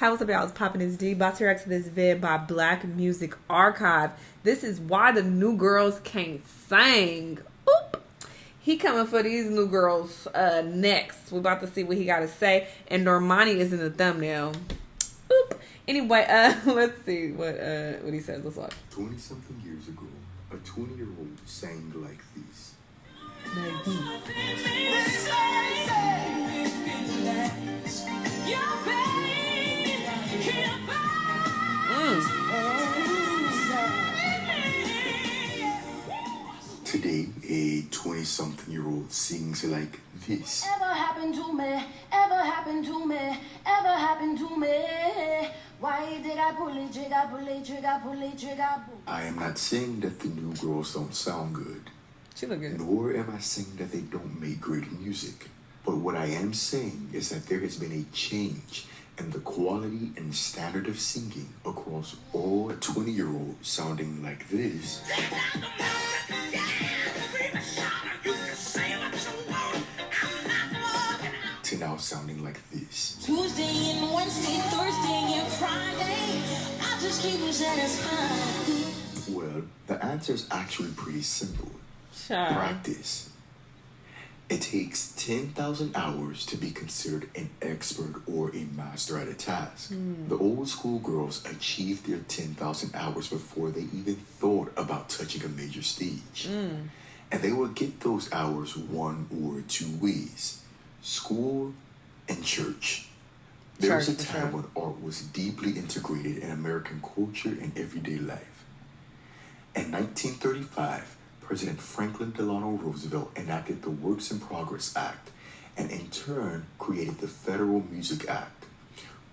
How's up, y'all? It's Poppin' This D. About to react to this vid by Black Music Archive. This is why the new girls can't sing. Oop. He coming for these new girls next. We're about to see what he got to say. And Normani is in the thumbnail. Oop. Anyway, let's see what he says. Let's watch. 20-something years ago, a 20-year-old sang like this. Like this. Today, a 20-something-year-old sings like this. Ever happened to me? Ever happened to me? Ever happened to me? Why did I pull it, trigger, pull it, trigger, pull it, trigger? I am not saying that the new girls don't sound good. She look good. Nor am I saying that they don't make great music. But what I am saying is that there has been a change in the quality and standard of singing across all 20-year-olds sounding like this. To now sounding like this. Tuesday and Wednesday, Thursday and Friday, I just keep them satisfied. Well, the answer is actually pretty simple. Child. Practice. It takes 10,000 hours to be considered an expert or a master at a task. The old school girls achieved their 10,000 hours before they even thought about touching a major stage. And they would get those hours one or two ways: school and church. There was a Church, for time sure. when art was deeply integrated in American culture and everyday life. In 1935, President Franklin Delano Roosevelt enacted the Works in Progress Act and in turn created the Federal Music Act.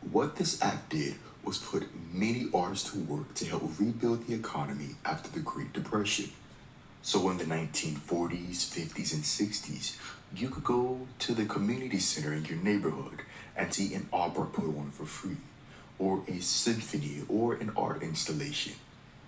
What this act did was put many artists to work to help rebuild the economy after the Great Depression. So in the 1940s, 50s, and 60s, you could go to the community center in your neighborhood and see an opera put on for free, or a symphony, or an art installation.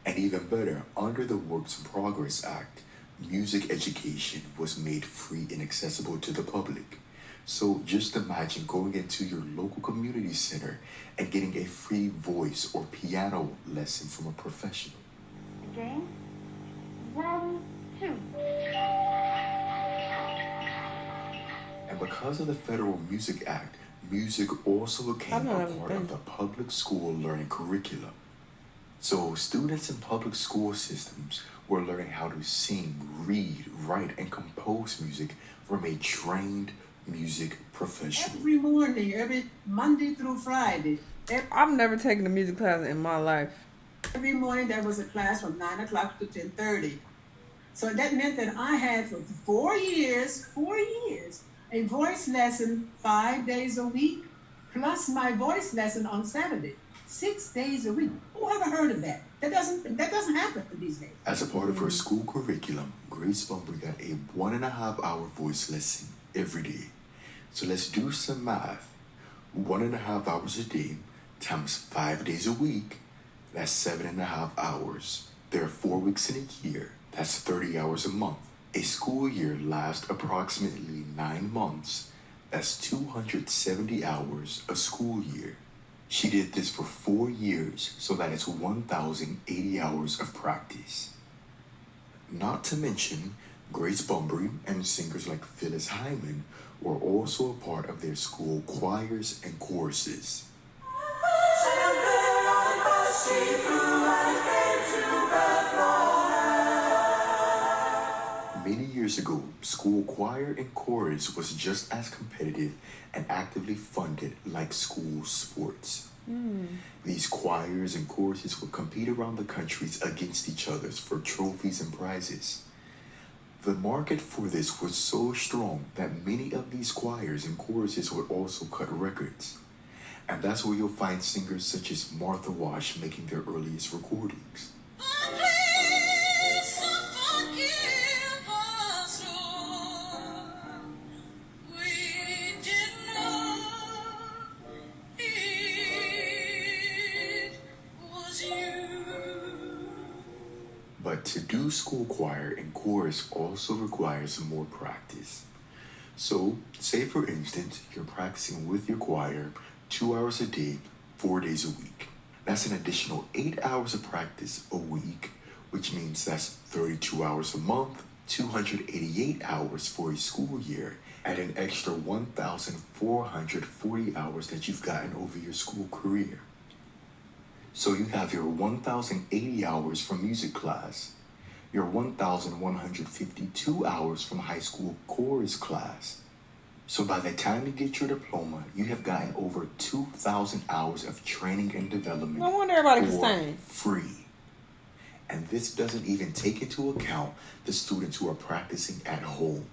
And even better, under the Works in Progress Act, music education was made free and accessible to the public. So just imagine going into your local community center and getting a free voice or piano lesson from a professional. Game. 1, 2. And because of the Federal Music Act, music also became a part of the public school learning curriculum. So students in public school systems were learning how to sing, read, write, and compose music from a trained music professional. Every morning, every Monday through Friday, I've never taken a music class in my life. every morning there was a class from 9 o'clock to 10:30. So that meant that I had for 4 years, a voice lesson 5 days a week, plus my voice lesson on Saturday, 6 days a week. Who ever heard of that? That doesn't happen these days. As a part of her school curriculum, Grace Bumber got a 1.5-hour voice lesson every day. So let's do some math. 1.5 hours a day times 5 days a week, that's 7.5 hours. There are 4 weeks in a year, that's 30 hours a month. A school year lasts approximately 9 months, that's 270 hours a school year. She did this for 4 years, so that is 1,080 hours of practice. Not to mention, Grace Bunbury and singers like Phyllis Hyman were also a part of their school choirs and choruses. Many years ago, school choir and chorus was just as competitive and actively funded like school sports. These choirs and choruses would compete around the countries against each other for trophies and prizes. The market for this was so strong that many of these choirs and choruses would also cut records. And that's where you'll find singers such as Martha Wash making their earliest recordings. But to do school choir and chorus also requires more practice. So, say for instance, you're practicing with your choir 2 hours a day, 4 days a week. That's an additional 8 hours of practice a week, which means that's 32 hours a month, 288 hours for a school year, and an extra 1,440 hours that you've gotten over your school career. So you have your 1,080 hours from music class, your 1,152 hours from high school chorus class. So by the time you get your diploma, you have gotten over 2,000 hours of training and development No wonder everybody can for sing. free. And this doesn't even take into account the students who are practicing at home.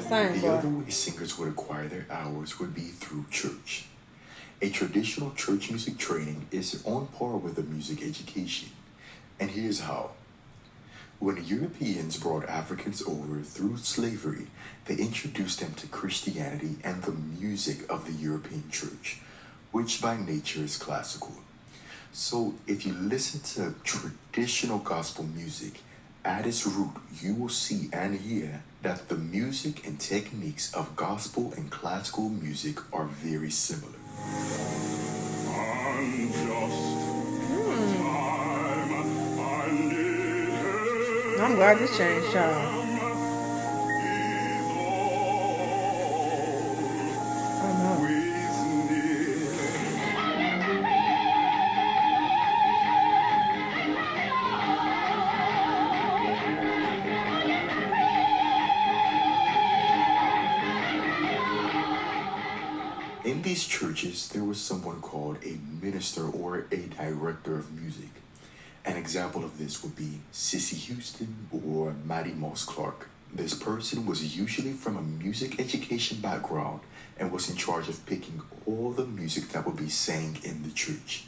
The other way singers would acquire their hours would be through church. A traditional church music training is on par with a music education. And here's how. When Europeans brought Africans over through slavery, they introduced them to Christianity and the music of the European church, which by nature is classical. So if you listen to traditional gospel music, at its root, you will see and hear that the music and techniques of gospel and classical music are very similar. I'm glad this changed, y'all. I know. In these churches, there was someone called a minister or a director of music. An example of this would be Sissy Houston or Maddie Moss Clark. This person was usually from a music education background and was in charge of picking all the music that would be sang in the church.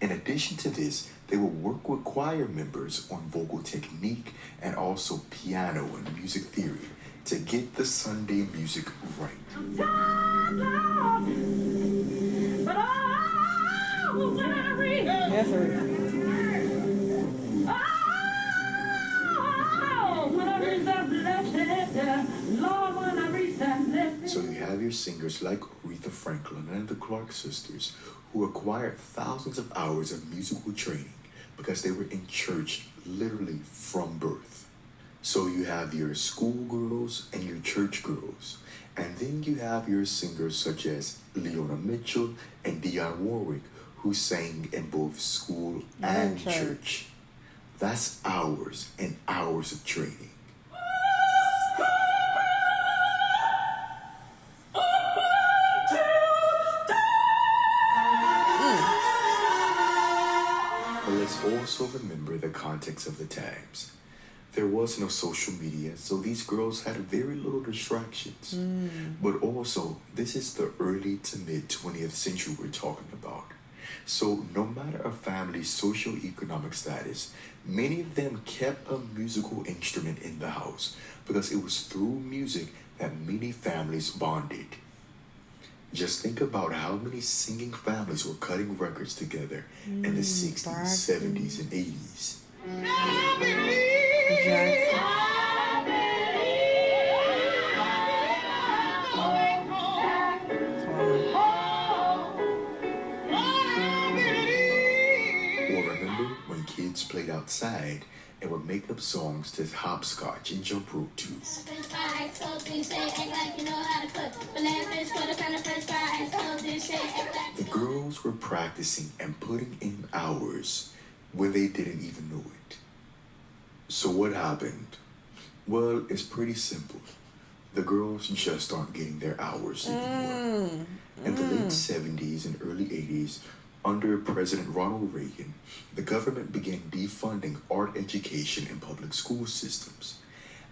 In addition to this, they would work with choir members on vocal technique and also piano and music theory to get the Sunday music right. Yes, sir. So you have your singers like Aretha Franklin and the Clark sisters who acquired thousands of hours of musical training because they were in church literally from birth. So you have your schoolgirls and your church girls. And then you have your singers such as Leona Mitchell and Dionne Warwick who sang in both school and church. That's hours and hours of training. But let's also remember the context of the times. There was no social media, so these girls had very little distractions. But also, this is the early to mid 20th century we're talking about. So no matter a family's socioeconomic status, many of them kept a musical instrument in the house because it was through music that many families bonded. Just think about how many singing families were cutting records together in the 60s, 70s, and 80s. Or remember when kids played outside and would make up songs to hopscotch and jump rope too. The girls were practicing and putting in hours when they didn't even know it. So what happened? Well, it's pretty simple. The girls just aren't getting their hours anymore. In the late 70s and early 80s, under President Ronald Reagan, the government began defunding art education in public school systems.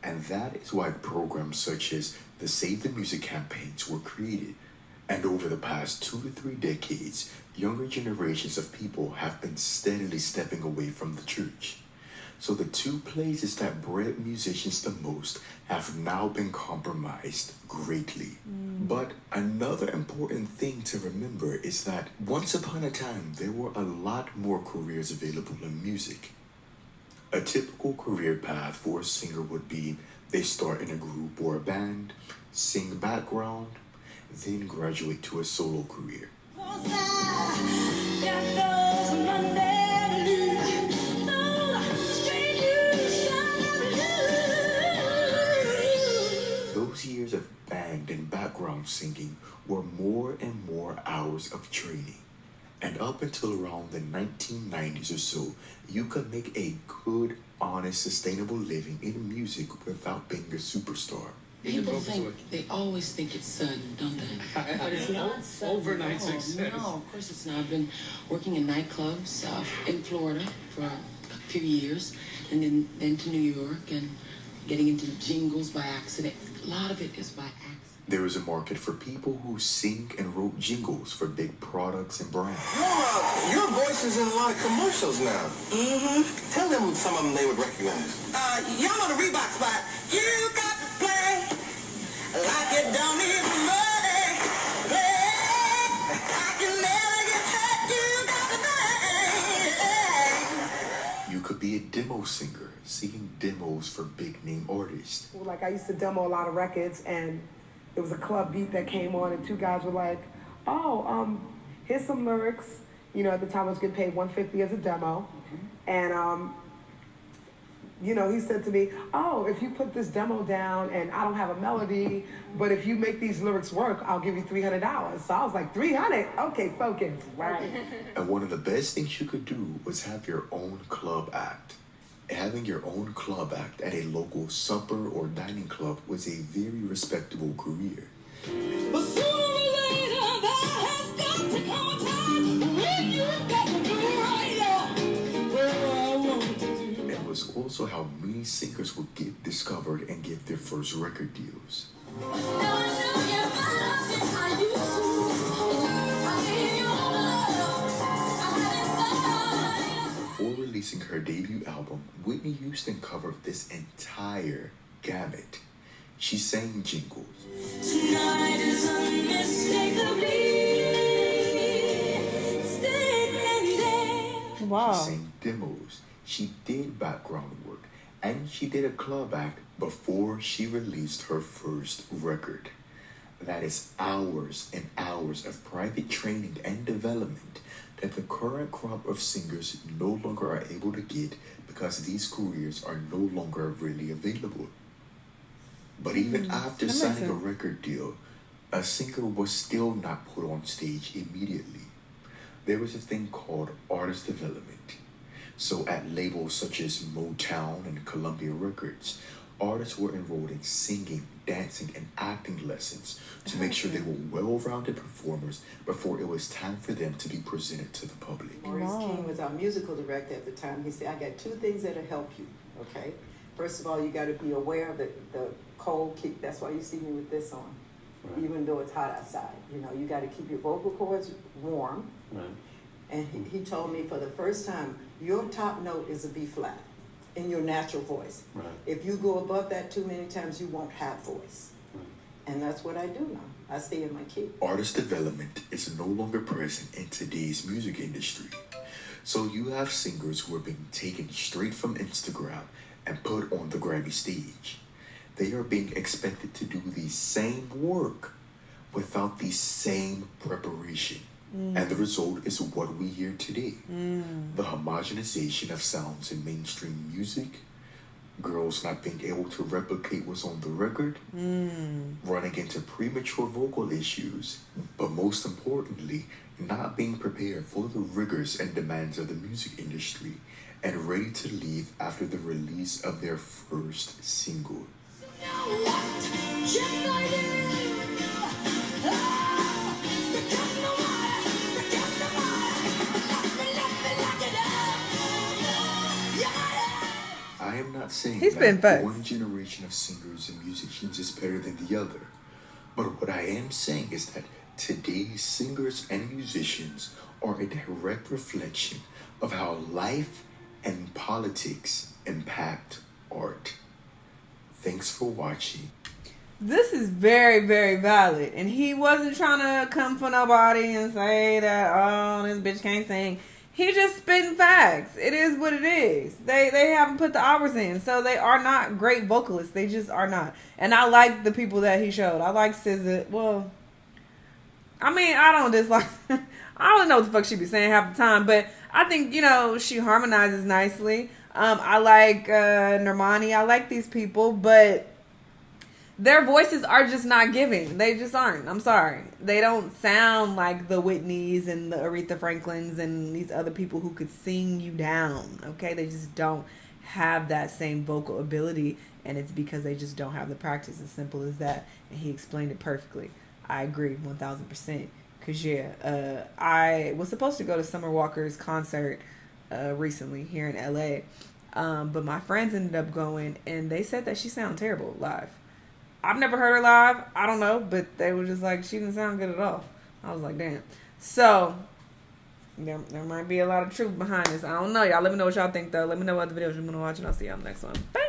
And that is why programs such as the Save the Music campaigns were created. And over the past 2 to 3 decades, younger generations of people have been steadily stepping away from the church. So the two places that bred musicians the most have now been compromised greatly. But another important thing to remember is that once upon a time, there were a lot more careers available in music. A typical career path for a singer would be they start in a group or a band, sing background, then graduate to a solo career. Those years of band and background singing were more and more hours of training. And up until around the 1990s or so, you could make a good, honest, sustainable living in music without being a superstar. People think, they always think it's sudden, don't they? But it's not sudden. Overnight success. No, of course it's not. I've been working in nightclubs in Florida for a few years, and then to New York, and getting into jingles by accident. A lot of it is by accident. There is a market for people who sing and wrote jingles for big products and brands. Your voice is in a lot of commercials now. Mm-hmm. Tell them some of them they would recognize. Y'all know the Reebok spot. You got to play like you don't even money. Play like you never get hurt. You got to play. You could be a demo singer, singing demos for big name artists. Like I used to demo a lot of records, and it was a club beat that came on, and two guys were like, "Oh, here's some lyrics." You know, at the time I was getting paid $150 as a demo, and you know, he said to me, "Oh, if you put this demo down, and I don't have a melody, but if you make these lyrics work, I'll give you $300." So I was like, "300? Okay, focus, right?" And one of the best things you could do was have your own club act. Having your own club act at a local supper or dining club was a very respectable career. But sooner or later, there has got to come a time when you got to do right what I want to do. It was also how many singers would get discovered and get their first record deals. Before releasing her debut album, Whitney Houston covered this entire gamut. She sang jingles. Tonight is unmistakably standing. Wow. She sang demos. She did background work. And she did a club act before she released her first record. That is hours and hours of private training and development that the current crop of singers no longer are able to get because these careers are no longer really available. But even after signing a record deal, a singer was still not put on stage immediately. There was a thing called artist development. So at labels such as Motown and Columbia Records, artists were enrolled in singing, dancing, and acting lessons to make sure they were well-rounded performers before it was time for them to be presented to the public. Maurice King was our musical director at the time. He said, "I got two things that'll help you, okay? First of all, you got to be aware of the cold kick. That's why you see me with this on, even though it's hot outside. You know, you got to keep your vocal cords warm." Right. And he told me for the first time, your top note is a B flat in your natural voice. Right. If you go above that too many times, you won't have voice. Right. And that's what I do now. I stay in my key. Artist development is no longer present in today's music industry. So you have singers who are being taken straight from Instagram and put on the Grammy stage. They are being expected to do the same work without the same preparation. And the result is what we hear today. The homogenization of sounds in mainstream music, girls not being able to replicate what's on the record, running into premature vocal issues, but most importantly, not being prepared for the rigors and demands of the music industry and ready to leave after the release of their first single. I am not saying that one generation of singers and musicians is better than the other. But what I am saying is that today's singers and musicians are a direct reflection of how life and politics impact art. Thanks for watching. This is very, very valid. And he wasn't trying to come for nobody and say that, oh, this bitch can't sing. He just spitting facts. It is what it is. They haven't put the hours in, so they are not great vocalists. They just are not. And I like the people that he showed. I like SZA. Well, I mean, I don't dislike. I don't know what the fuck she be saying half the time, but I think she harmonizes nicely. I like Normani. I like these people, but their voices are just not giving. They just aren't. I'm sorry. They don't sound like the Whitneys and the Aretha Franklins and these other people who could sing you down. Okay? They just don't have that same vocal ability, and it's because they just don't have the practice. As simple as that. And he explained it perfectly. I agree 1000%. Because, I was supposed to go to Summer Walker's concert recently here in LA. But my friends ended up going, and they said that she sounded terrible live. I've never heard her live. I don't know, but they were just like, she didn't sound good at all. I was like, damn. So, there might be a lot of truth behind this. I don't know. Y'all let me know what y'all think, though. Let me know what other videos you want to watch, and I'll see y'all in the next one. Bye.